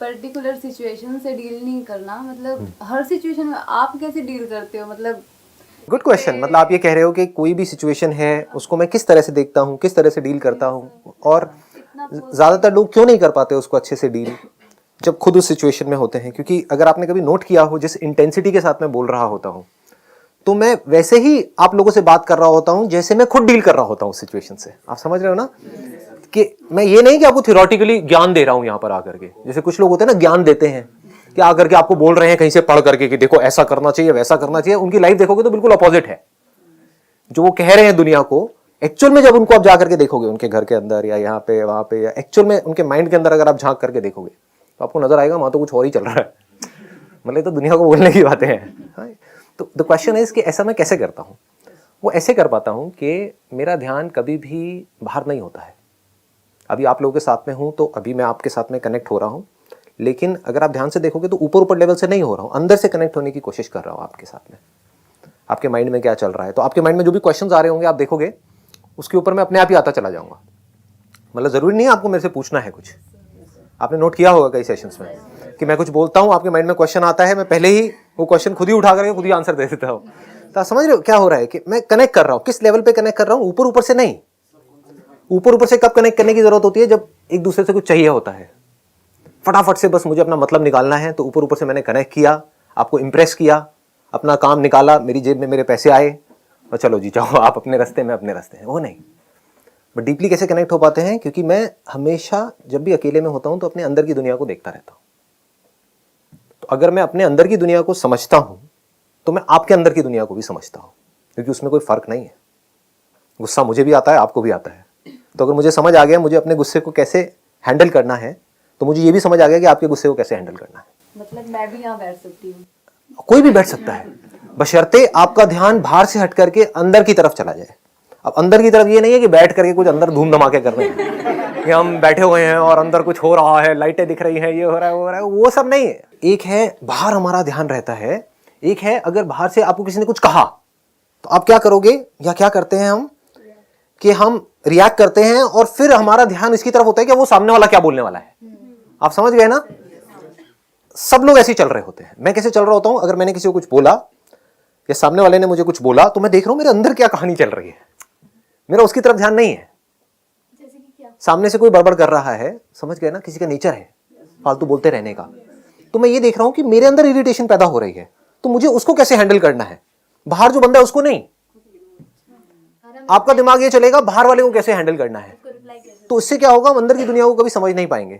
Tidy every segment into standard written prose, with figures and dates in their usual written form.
Particular situation से deal नहीं करना, मतलब हर सिचुएशन में आप कैसे डील करते हो? मतलब गुड क्वेश्चन। मतलब आप ये कह रहे हो कि कोई भी सिचुएशन है उसको मैं किस तरह से देखता हूँ, किस तरह से डील करता हूँ, और ज़्यादातर लोग क्यों नहीं कर पाते उसको अच्छे से डील जब खुद उस सिचुएशन में होते हैं। क्योंकि अगर आपने कभी नोट किया हो, जिस इंटेंसिटी के साथ मैं बोल रहा होता हूँ तो मैं वैसे ही आप लोगों से बात कर रहा होता हूँ जैसे मैं खुद डील कर रहा होता हूँ सिचुएशन से। आप समझ रहे हो ना कि मैं ये नहीं कि आपको थियोरेटिकली ज्ञान दे रहा हूँ यहाँ पर आकर के, जैसे कुछ लोग होते हैं ना ज्ञान देते हैं कि आकर के आपको बोल रहे हैं कहीं से पढ़ करके कि देखो ऐसा करना चाहिए वैसा करना चाहिए। उनकी लाइफ देखोगे तो बिल्कुल अपोजिट है जो वो कह रहे हैं दुनिया को। एक्चुअल में जब उनको आप जाकर के देखोगे उनके घर के अंदर या यहाँ पे वहां पे, या एक्चुअल में उनके माइंड के अंदर अगर आप झांक करके देखोगे तो आपको नजर आएगा वहां तो कुछ और ही चल रहा है। मतलब तो दुनिया को बोलने की बातें हैं। तो द क्वेश्चन इज कि ऐसा मैं कैसे करता हूँ? वो ऐसे कर पाता हूँ कि मेरा ध्यान कभी भी बाहर नहीं होता है। अभी आप लोगों के साथ में हूँ तो अभी मैं आपके साथ में कनेक्ट हो रहा हूँ, लेकिन अगर आप ध्यान से देखोगे तो ऊपर ऊपर लेवल से नहीं हो रहा हूँ, अंदर से कनेक्ट होने की कोशिश कर रहा हूँ आपके साथ में। आपके माइंड में क्या चल रहा है, तो आपके माइंड में जो भी क्वेश्चंस आ रहे होंगे आप देखोगे उसके ऊपर मैं अपने आप ही आता चला जाऊंगा। मतलब जरूरी नहीं है आपको मेरे से पूछना है कुछ। आपने नोट किया होगा कई सेशंस में कि मैं कुछ बोलता हूँ, आपके माइंड में क्वेश्चन आता है, मैं पहले ही वो क्वेश्चन खुद ही उठा करके खुद ही आंसर दे देता हूँ। तो आप समझ रहे हो क्या हो रहा है कि मैं कनेक्ट कर रहा हूँ, किस लेवल पे कनेक्ट कर रहा हूँ, ऊपर ऊपर से नहीं। ऊपर ऊपर से कब कनेक्ट करने की जरूरत होती है? जब एक दूसरे से कुछ चाहिए होता है, फटाफट से बस मुझे अपना मतलब निकालना है, तो ऊपर ऊपर से मैंने कनेक्ट किया, आपको इंप्रेस किया, अपना काम निकाला, मेरी जेब में मेरे पैसे आए और चलो जी जाओ आप अपने रास्ते में अपने रास्ते हैं। वो नहीं। बट डीपली कैसे कनेक्ट हो पाते हैं? क्योंकि मैं हमेशा जब भी अकेले में होता हूं तो अपने अंदर की दुनिया को देखता रहता हूं। तो अगर मैं अपने अंदर की दुनिया को समझता हूं तो मैं आपके अंदर की दुनिया को भी समझता हूं, क्योंकि उसमें कोई फर्क नहीं है। गुस्सा मुझे भी आता है, आपको भी आता है। तो अगर मुझे समझ आ गया मुझे अपने गुस्से को कैसे हैंडल करना है, तो मुझे ये भी समझ आ गया कि आपके गुस्से को कैसे हैंडल करना है। मतलब मैं भी यहाँ बैठ सकती हूँ, कोई भी बैठ सकता है, बशर्ते आपका ध्यान बाहर से हट करके अंदर की तरफ चला जाए। अब अंदर की तरफ ये नहीं है कि बैठ करके कुछ अंदर धूम धमाके कर रहे हैं कि हम बैठे हुए हैं और अंदर कुछ हो रहा है, लाइटें दिख रही हैं, ये हो रहा है वो हो रहा है, वो सब नहीं है। एक है बाहर हमारा ध्यान रहता है, एक है अगर बाहर से आपको किसी ने कुछ कहा तो आप क्या करोगे या क्या करते हैं हम कि हम रिएक्ट करते हैं और फिर हमारा ध्यान इसकी तरफ होता है कि वो सामने वाला क्या बोलने वाला है। आप समझ गए ना? सब लोग ऐसे ही चल रहे होते हैं। मैं कैसे चल रहा होता हूं? अगर मैंने किसी को कुछ बोला या सामने वाले ने मुझे कुछ बोला तो मैं देख रहा हूं मेरे अंदर क्या कहानी चल रही है, मेरा उसकी तरफ ध्यान नहीं है। जैसे कि क्या? सामने से कोई बड़बड़ कर रहा है, समझ गए ना, किसी का नेचर है फालतू बोलते रहने का, तो मैं ये देख रहा हूं कि मेरे अंदर इरिटेशन पैदा हो रही है, तो मुझे उसको कैसे हैंडल करना है। बाहर जो बंदा है उसको नहीं, आपका दिमाग ये चलेगा बाहर वाले को कैसे हैंडल करना है। तो इससे क्या होगा, हम अंदर की दुनिया को कभी समझ नहीं पाएंगे।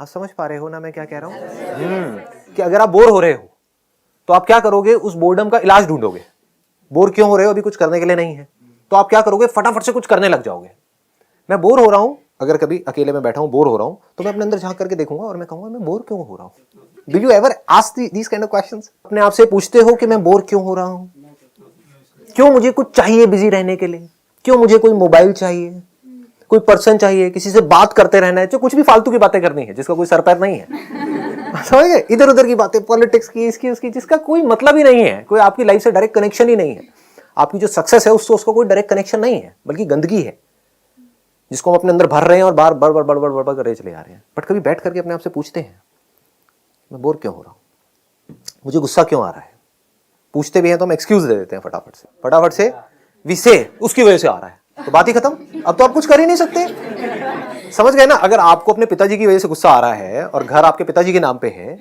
आप समझ पा रहे हो ना मैं क्या कह रहा हूं? कि अगर आप बोर हो रहे हो तो आप क्या करोगे, उस बोर्डम का इलाज ढूंढोगे। बोर क्यों हो रहे हो? अभी कुछ करने के लिए नहीं है, तो आप क्या करोगे, फटाफट से कुछ करने लग जाओगे। मैं बोर हो रहा हूं, अगर कभी अकेले में बैठा हूं बोर हो रहा हूं तो मैं अपने अंदर झांक करके देखूंगा और मैं कहूंगा मैं बोर क्यों हो रहा हूं। Do you ever ask these kind of questions? अपने आप से पूछते हो कि मैं बोर क्यों हो रहा हूं, क्यों मुझे कुछ चाहिए बिजी रहने के लिए, क्यों मुझे कोई मोबाइल चाहिए, कोई पर्सन चाहिए, किसी से बात करते रहना है, जो कुछ भी फालतू की बातें करनी है जिसका कोई सर पैर नहीं है। समझ गए? इधर उधर की बातें, पॉलिटिक्स की, इसकी उसकी, जिसका कोई मतलब ही नहीं है, कोई आपकी लाइफ से डायरेक्ट कनेक्शन ही नहीं है। आपकी जो सक्सेस है उससे उसका कोई डायरेक्ट कनेक्शन नहीं है, बल्कि गंदगी है जिसको हम अपने अंदर भर रहे हैं और बार बार बार बार बार करते चले जा रहे हैं। बट कभी बैठ करके अपने आप से पूछते हैं मैं बोर क्यों हो रहा हूं, मुझे गुस्सा क्यों आ रहा है। पूछते भी हैं तो हम एक्सक्यूज दे देते हैं फटाफट से विसे उसकी वजह से आ रहा है, तो बात ही खत्म। अब तो आप कुछ कर ही नहीं सकते। समझ गए ना? अगर आपको अपने पिताजी की वजह से गुस्सा आ रहा है और घर आपके पिताजी के नाम पे है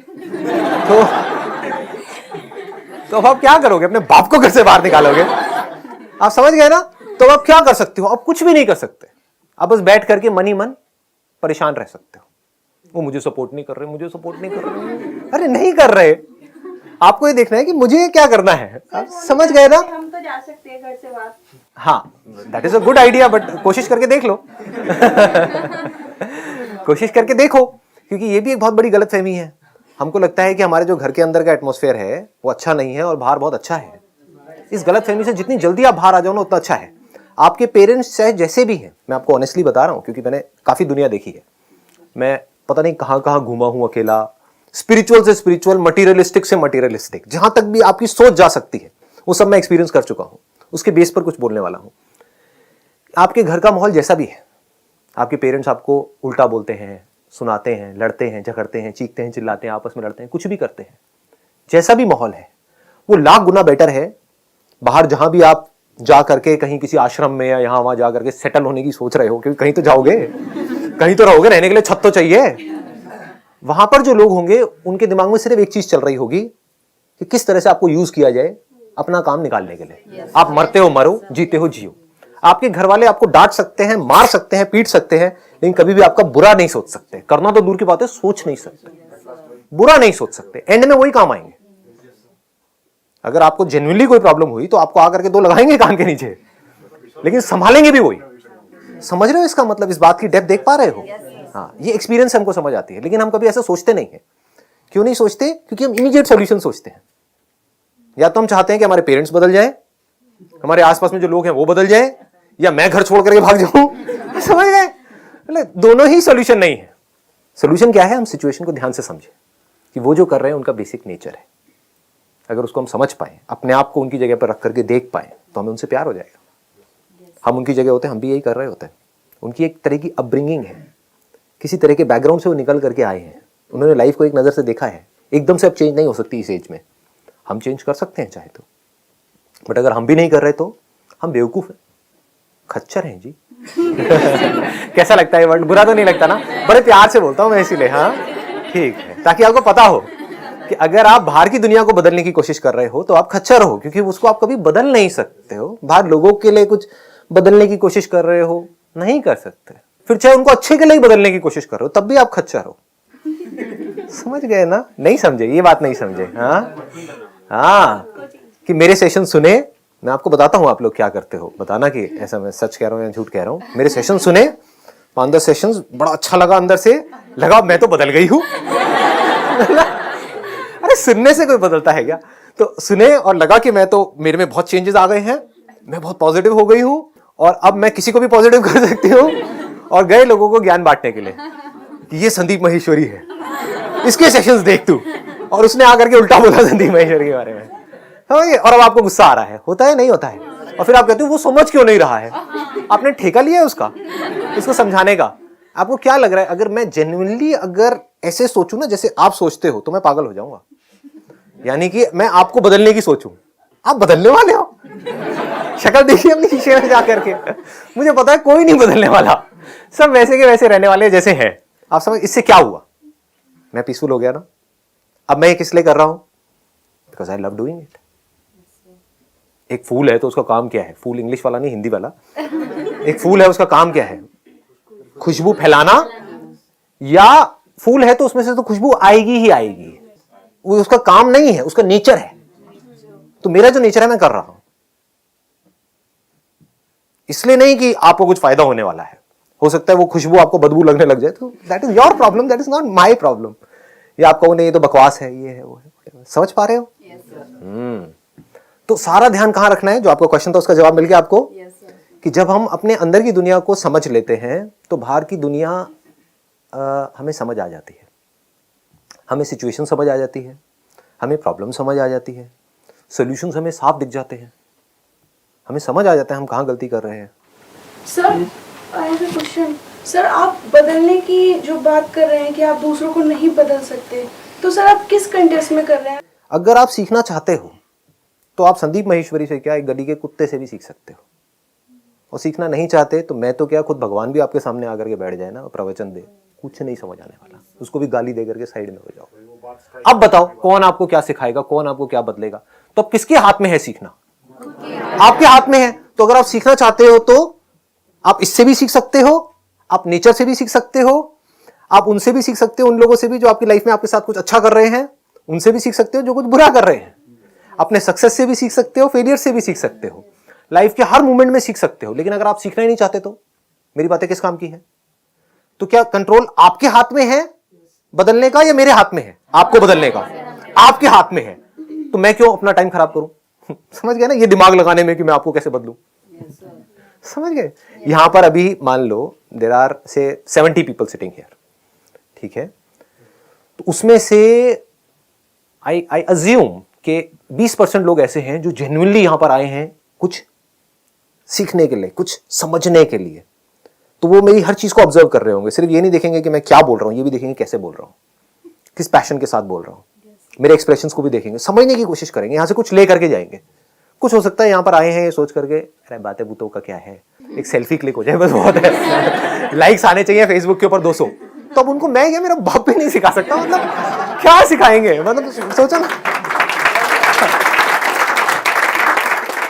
तो अब आप क्या करोगे, अपने बाप को घर से बाहर निकालोगे। आप समझ गए ना? तो आप क्या कर सकते हो? आप कुछ भी नहीं कर सकते। आप बस बैठ करके मन ही मन परेशान रह सकते हो। वो मुझे सपोर्ट नहीं कर रहे, मुझे सपोर्ट नहीं कर रहे। अरे नहीं कर रहे, आपको ये देखना है कि मुझे क्या करना है। आप समझ गए ना? हम तो जा सकते हैं घर से बाहर। हाँ, that is a good idea, but कोशिश करके देख लो। कोशिश करके देखो, क्योंकि ये भी एक बहुत बड़ी गलतफहमी है। हमको लगता है कि हमारे जो घर के अंदर का एटमॉस्फेयर है वो अच्छा नहीं है और बाहर बहुत अच्छा है। इस गलतफहमी से जितनी जल्दी आप बाहर आ जाओ ना उतना अच्छा है। आपके पेरेंट्स चाहे जैसे भी हैं, मैं आपको ऑनेस्टली बता रहा हूं क्योंकि मैंने काफी दुनिया देखी है। मैं पता नहीं कहां कहां घूमा हूं अकेला, स्पिरिचुअल से स्पिरिचुअल, मटीरियलिस्टिक से मटीरियलिस्टिक, जहां तक भी आपकी सोच जा सकती है वो सब मैं एक्सपीरियंस कर चुका हूं। उसके बेस पर कुछ बोलने वाला हूं। आपके घर का माहौल जैसा भी है, आपके पेरेंट्स आपको उल्टा बोलते हैं, सुनाते हैं, लड़ते हैं, झगड़ते हैं, चीखते हैं, चिल्लाते हैं, आपस में लड़ते हैं, कुछ भी करते हैं, जैसा भी माहौल है वो लाख गुना बेटर है बाहर जहां भी आप जा करके कहीं किसी आश्रम में या यहां वहां जा करके सेटल होने की सोच रहे हो, क्योंकि कहीं तो जाओगे, कहीं तो रहोगे, रहने के लिए छत तो चाहिए। वहां पर जो लोग होंगे उनके दिमाग में सिर्फ एक चीज चल रही होगी कि किस तरह से आपको यूज किया जाए अपना काम निकालने के लिए। आप मरते हो मरो, जीते हो जियो। आपके घर वाले आपको डांट सकते हैं, मार सकते हैं, पीट सकते हैं, लेकिन कभी भी आपका बुरा नहीं सोच सकते। करना तो दूर की बात है, सोच नहीं सकते, बुरा नहीं सोच सकते। एंड में वही काम आएंगे। अगर आपको जेन्युइनली कोई प्रॉब्लम हुई तो आपको आकर के दो लगाएंगे कान के नीचे, लेकिन संभालेंगे भी वही। समझ रहे हो इसका मतलब? इस बात की डेप्थ देख पा रहे हो? हाँ, ये एक्सपीरियंस हमको समझ आती है, लेकिन हम कभी ऐसा सोचते नहीं है। क्यों नहीं सोचते? क्योंकि हम इमीडिएट सॉल्यूशन सोचते हैं। या तो हम चाहते हैं कि हमारे पेरेंट्स बदल जाए, हमारे आसपास में जो लोग हैं वो बदल जाए, या मैं घर छोड़ करके भाग जाऊं। समझ गए? दोनों ही सॉल्यूशन नहीं है। सॉल्यूशन क्या है? हम सिचुएशन को ध्यान से समझें कि वो जो कर रहे हैं उनका बेसिक नेचर है। अगर उसको हम समझ पाए, अपने आप को उनकी जगह पर रख करके देख पाए, तो हमें उनसे प्यार हो जाएगा। हम उनकी जगह होते हैं, हम भी यही कर रहे होते हैं। उनकी एक तरह की अपब्रिंगिंग है, किसी तरह के बैकग्राउंड से वो निकल करके आए हैं, उन्होंने लाइफ को एक नज़र से देखा है। एकदम से अब चेंज नहीं हो सकती इस एज में। हम चेंज कर सकते हैं चाहे तो, बट अगर हम भी नहीं कर रहे तो हम बेवकूफ़ हैं, खच्चर हैं जी। कैसा लगता है वर्ड? बुरा तो नहीं लगता ना? बड़े प्यार से बोलता हूँ मैं इसीलिए। हाँ ठीक है, ताकि आपको पता हो कि अगर आप बाहर की दुनिया को बदलने की कोशिश कर रहे हो तो आप खच्चर हो, क्योंकि उसको आप कभी बदल नहीं सकते हो। बाहर लोगों के लिए कुछ बदलने की कोशिश कर रहे हो, नहीं कर सकते। फिर चाहे उनको अच्छे के लिए बदलने की कोशिश कर रहे हो, तब भी आप खच्चर हो। समझ गए ना? नहीं समझे? ये बात नहीं समझे? हाँ, कि मेरे सेशन सुने, मैं आपको बताता हूँ आप लोग क्या करते हो, बताना कि ऐसा मैं सच कह रहा हूँ या झूठ कह रहा हूँ। मेरे सेशन सुने, 5-10 सेशंस, बड़ा अच्छा लगा, अंदर से लगा मैं तो बदल गई हूँ। अरे सुनने से कोई बदलता है क्या? तो सुने और लगा कि मैं तो, मेरे में बहुत चेंजेस आ गए हैं, मैं बहुत पॉजिटिव हो गई हूँ और अब मैं किसी को भी पॉजिटिव कर सकती हूँ। और गए लोगों को ज्ञान बांटने के लिए कि ये संदीप माहेश्वरी है, इसके सेशंस देख तू। और उसने आकर के उल्टा बोला संदीप माहेश्वरी के बारे में, समझिए? और अब आपको गुस्सा आ रहा है, होता है नहीं होता है? और फिर आप कहते हो वो समझ क्यों नहीं रहा है? आपने ठेका लिया है उसका, इसको समझाने का। आपको क्या लग रहा है? अगर मैं जेन्युइनली अगर ऐसे सोचूं ना जैसे आप सोचते हो, तो मैं पागल हो जाऊंगा। यानी कि मैं आपको बदलने की सोचूं, आप बदलने वाले हो। शक्ल देखिए अपनी शीशे में जाकर के, मुझे पता है कोई नहीं बदलने वाला, सब वैसे के वैसे रहने वाले जैसे हैं। आप समझ? इससे क्या हुआ? मैं पीसफुल हो गया ना। अब मैं ये किस लिए कर रहा हूं? Because I love doing it. एक फूल है तो उसका काम क्या है? फूल इंग्लिश वाला नहीं, हिंदी वाला। एक फूल है, उसका काम क्या है? खुशबू फैलाना। या फूल है तो उसमें से तो खुशबू आएगी ही आएगी, वो उसका काम नहीं है, उसका नेचर है। तो मेरा जो नेचर है मैं कर रहा हूं, इसलिए नहीं कि आपको कुछ फायदा होने वाला है। हो सकता है वो खुशबू आपको बदबू लगने लग जाए, तो that is your problem, that is not my problem. या आप कहो नहीं ये तो बकवास है, ये है वो है। समझ पा रहे हो? तो सारा ध्यान कहां रखना है? जो आपका क्वेश्चन था उसका जवाब मिल गया आपको। कि जब हम अपने अंदर की दुनिया को समझ लेते हैं तो बाहर की दुनिया हमें समझ आ जाती है, हमें सिचुएशन समझ आ जाती है, हमें प्रॉब्लम समझ आ जाती है, सॉल्यूशंस हमें साफ दिख जाते हैं, हमें समझ आ जाता है हम कहाँ गलती कर रहे हैं। Sir I have a question. Sir आप बदलने की जो बात कर रहे हैं कि आप दूसरों को नहीं बदल सकते, तो सर आप किस कंटेक्स्ट में कर रहे हैं? अगर आप सीखना चाहते हो तो आप संदीप माहेश्वरी से क्या, एक गली के कुत्ते से भी सीख सकते हो। और सीखना नहीं चाहते तो मैं तो क्या, खुद भगवान भी आपके सामने आकर के बैठ जाए ना, प्रवचन दे, कुछ नहीं समझ आने वाला, उसको भी गाली दे करके साइड में हो जाओ। अब बताओ कौन आपको क्या सिखाएगा, कौन आपको क्या बदलेगा? तो अब किसके हाथ में है सीखना? आपके हाथ में है। तो अगर आप सीखना चाहते हो तो आप इससे भी सीख सकते हो, आप नेचर से भी सीख सकते हो, आप उनसे भी सीख सकते हो, उन लोगों से भी जो आपकी लाइफ में आपके साथ कुछ अच्छा कर रहे हैं, उनसे भी सीख सकते हो जो कुछ बुरा कर रहे हैं। अपने सक्सेस से भी सीख सकते हो, फेलियर से भी सीख सकते हो, लाइफ के हर मोमेंट में सीख सकते हो। लेकिन अगर आप सीखना ही नहीं चाहते तो मेरी बातें किस काम की है? तो क्या कंट्रोल आपके हाथ में है बदलने का या मेरे हाथ में है आपको बदलने का? आपके हाथ में है। तो मैं क्यों अपना टाइम खराब करूं? समझ गए ना? ये दिमाग लगाने में कि मैं आपको कैसे बदलूं। समझ गए? यहां पर अभी मान लो देयर आर से 70 पीपल सिटिंग हियर, ठीक है? तो उसमें से आई अज्यूम कि 20% लोग ऐसे हैं जो जेन्युइनली यहां पर आए हैं कुछ सीखने के लिए, कुछ समझने के लिए। तो वो मेरी हर चीज को ऑब्जर्व कर रहे होंगे, सिर्फ ये नहीं देखेंगे कि मैं क्या बोल रहा हूँ, ये भी देखेंगे कैसे बोल रहा हूँ, किस पैशन के साथ बोल रहा हूँ, मेरे एक्सप्रेशंस को भी देखेंगे, समझने की कोशिश करेंगे, यहाँ से कुछ ले करके जाएंगे। कुछ हो सकता है यहाँ पर आए हैं ये सोच करके अरे बातें बूतों का क्या है, एक सेल्फी क्लिक हो जाए बस बहुत है, लाइक्स आने चाहिए फेसबुक के ऊपर 200, तो अब उनको मैं क्या मेरा बाप भी नहीं सिखा सकता, मतलब क्या सिखाएंगे, मतलब सोचो ना,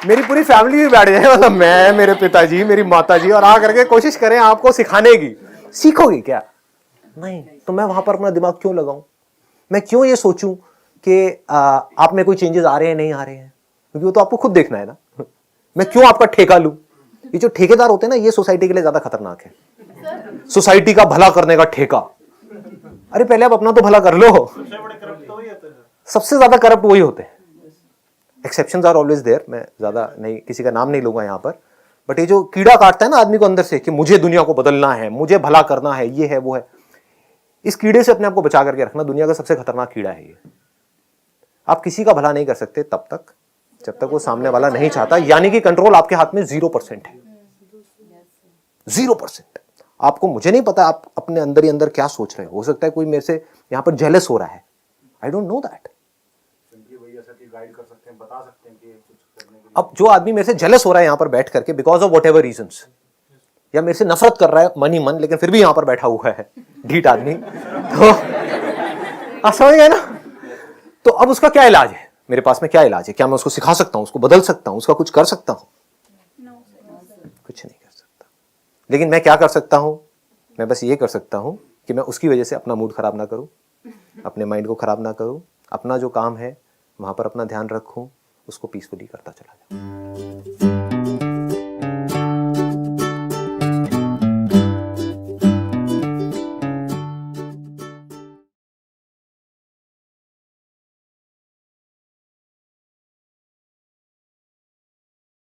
मेरी पूरी फैमिली भी बैठ जाए, मतलब मैं, मेरे पिताजी, मेरी माताजी, और आ करके कोशिश करें आपको सिखाने की, सीखोगे क्या? नहीं। तो मैं वहां पर अपना दिमाग क्यों लगाऊं? मैं क्यों ये सोचूं कि आप में कोई चेंजेस आ रहे हैं नहीं आ रहे हैं, क्योंकि वो तो आपको खुद देखना है ना। मैं क्यों आपका ठेका लूं? ये जो ठेकेदार होते हैं ना, ये सोसाइटी के लिए ज्यादा खतरनाक है। सोसाइटी का भला करने का ठेका, अरे पहले आप अपना तो भला कर लो। सबसे ज्यादा करप्ट वही होते हैं। एक्सेप्शंस आर ऑलवेज देयर, मैं ज्यादा नहीं, किसी का नाम नहीं लूंगा यहाँ पर, बट ये जो कीड़ा काटता है ना आदमी को अंदर से कि मुझे दुनिया को बदलना है, मुझे भला करना है, ये है वो है, इस कीड़े से अपने आप को बचा करके रखना। दुनिया का सबसे खतरनाक कीड़ा है ये। आप किसी का भला नहीं कर सकते तब तक जब तक वो सामने वाला नहीं चाहता, यानी कि कंट्रोल आपके हाथ में 0% है। 0%। आपको, मुझे नहीं पता आप अपने अंदर ही अंदर क्या सोच रहे हो सकता है कोई मेरे से यहाँ पर जेलस हो रहा है, आई डोंट नो दैट। अब जो आदमी मेरे से जेलस हो रहा है यहाँ पर बैठ करके because of what ever reasons, या मेरे से नफरत कर रहा है मन ही मन, लेकिन फिर भी यहाँ पर बैठा हुआ है ढीठ आदमी, तो आप समझ गए ना। तो अब उसका क्या इलाज है? मेरे पास में क्या इलाज है? क्या मैं उसको सिखा सकता हूं, उसको बदल सकता हूं, उसका कुछ कर सकता हूं? कुछ नहीं कर सकता। लेकिन मैं क्या कर सकता हूं? मैं बस ये कर सकता हूं कि मैं उसकी वजह से अपना मूड खराब ना करूं, अपने माइंड को खराब ना करूं, अपना जो काम है वहां पर अपना ध्यान रखूं, उसको पीसफुली करता चला जाऊं।